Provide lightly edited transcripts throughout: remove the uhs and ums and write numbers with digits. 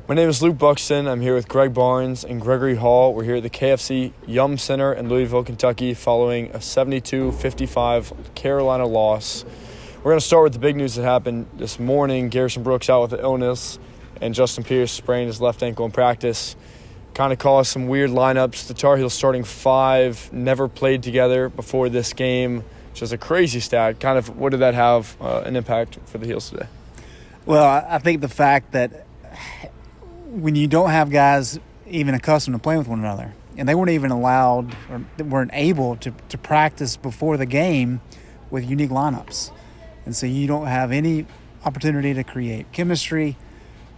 My name is Luke Buxton. I'm here with Greg Barnes and Gregory Hall. We're here at the KFC Yum Center in Louisville, Kentucky, following a 72-55 Carolina loss. We're going to start with the big news that happened this morning. Garrison Brooks out with an illness, and Justin Pierce sprained his left ankle in practice. Kind of caused some weird lineups. The Tar Heels starting five never played together before this game, which is a crazy stat. Kind of, what did that have an impact for the Heels today? Well, I think the fact that when you don't have guys even accustomed to playing with one another, and they weren't even allowed or weren't able to practice before the game with unique lineups. And so you don't have any opportunity to create chemistry.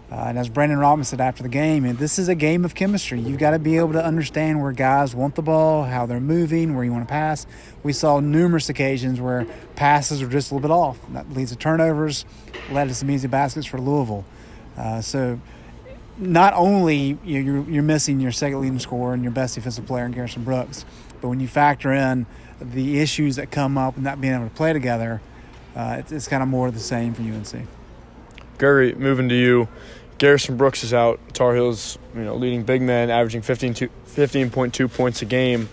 And as Brandon Robinson said after the game, and this is a game of chemistry. You've got to be able to understand where guys want the ball, how they're moving, where you want to pass. We saw numerous occasions where passes were just a little bit off. That leads to turnovers, led to some easy baskets for Louisville. So not only you're missing your second leading scorer and your best defensive player in Garrison Brooks, but when you factor in the issues that come up and not being able to play together, it's kind of more of the same for UNC. Gregory, moving to you. Garrison Brooks is out. Tar Heels, leading big man, averaging 15.2 points a game.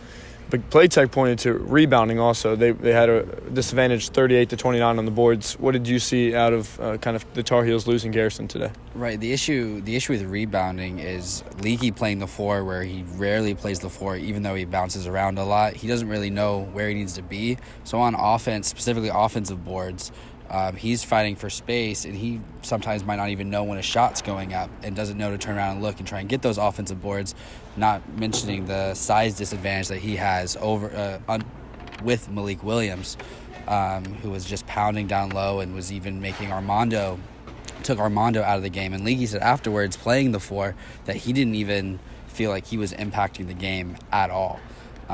But Playtech pointed to rebounding also. They had a disadvantage 38-29 on the boards. What did you see out of kind of the Tar Heels losing Garrison today? Right. The issue with rebounding is Leaky playing the four, where he rarely plays the four, even though he bounces around a lot. He doesn't really know where he needs to be. So on offense, specifically offensive boards, he's fighting for space, and he sometimes might not even know when a shot's going up and doesn't know to turn around and look and try and get those offensive boards, not mentioning the size disadvantage that he has over with Malik Williams, who was just pounding down low and was even making took Armando out of the game. And Leaky said afterwards, playing the four, that he didn't even feel like he was impacting the game at all.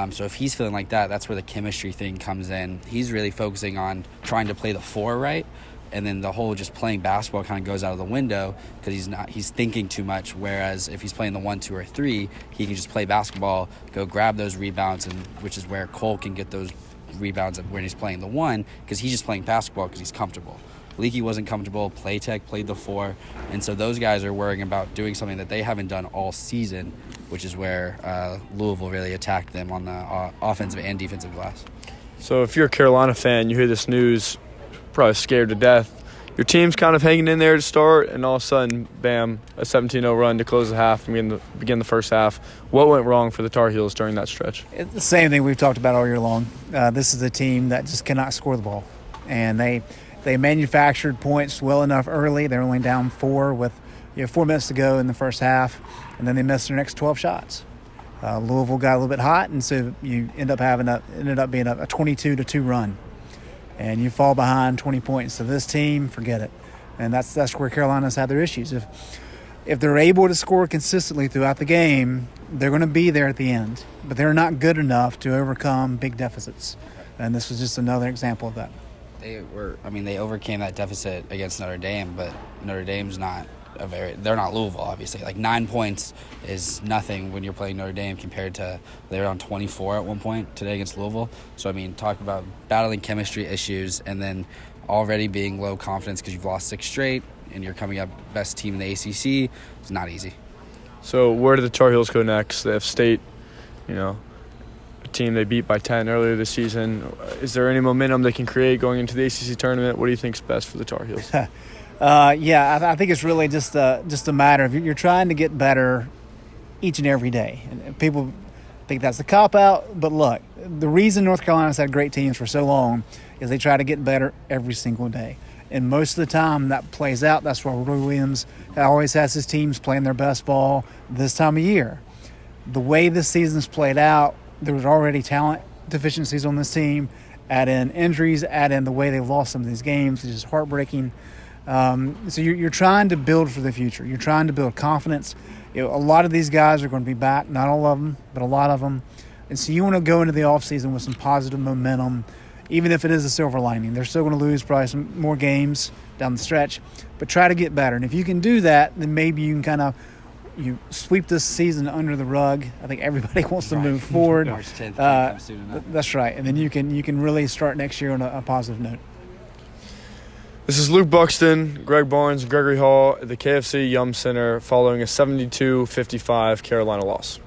So if he's feeling like that, that's where the chemistry thing comes in. He's really focusing on trying to play the four right, and then the whole just playing basketball kind of goes out of the window because he's thinking too much. Whereas if he's playing the 1, 2, or 3, he can just play basketball, go grab those rebounds, and which is where Cole can get those rebounds when he's playing the 1, because he's just playing basketball because he's comfortable. Leaky wasn't comfortable. Playtech played the 4, and so those guys are worrying about doing something that they haven't done all season, which is where Louisville really attacked them on the offensive and defensive glass. So if you're a Carolina fan, you hear this news, probably scared to death. Your team's kind of hanging in there to start, and all of a sudden, bam, a 17-0 run to close the half and begin the first half. What went wrong for the Tar Heels during that stretch? It's the same thing we've talked about all year long. This is a team that just cannot score the ball, and they manufactured points well enough early. They're only down 4 with 4 minutes to go in the first half, and then they missed their next 12 shots. Louisville got a little bit hot, and so you ended up being a 22-2 run, and you fall behind 20 points. So this team, forget it, and that's where Carolina's had their issues. If they're able to score consistently throughout the game, they're going to be there at the end, but they're not good enough to overcome big deficits, and this was just another example of that. They overcame that deficit against Notre Dame, but Notre Dame's they're not Louisville, obviously. Like 9 points is nothing when you're playing Notre Dame compared to they were on 24 at one point today against Louisville. So, talk about battling chemistry issues and then already being low confidence because you've lost 6 straight and you're coming up best team in the ACC. It's not easy. So where do the Tar Heels go next? They have State, a team they beat by 10 earlier this season. Is there any momentum they can create going into the ACC tournament? What do you think is best for the Tar Heels? I think it's really just a matter of you're trying to get better each and every day. And people think that's a cop-out, but look, the reason North Carolina's had great teams for so long is they try to get better every single day. And most of the time that plays out. That's why Roy Williams always has his teams playing their best ball this time of year. The way this season's played out, there was already talent deficiencies on this team. Add in injuries, add in the way they've lost some of these games, which is heartbreaking. So you're trying to build for the future. You're trying to build confidence. A lot of these guys are going to be back, not all of them, but a lot of them. And so you want to go into the offseason with some positive momentum, even if it is a silver lining. They're still going to lose probably some more games down the stretch, but try to get better. And if you can do that, then maybe you can you sweep this season under the rug. I think everybody wants to move forward. March 10th comes soon enough. That's right. And then you can really start next year on a positive note. This is Luke Buxton, Greg Barnes, and Gregory Hall at the KFC Yum Center following a 72-55 Carolina loss.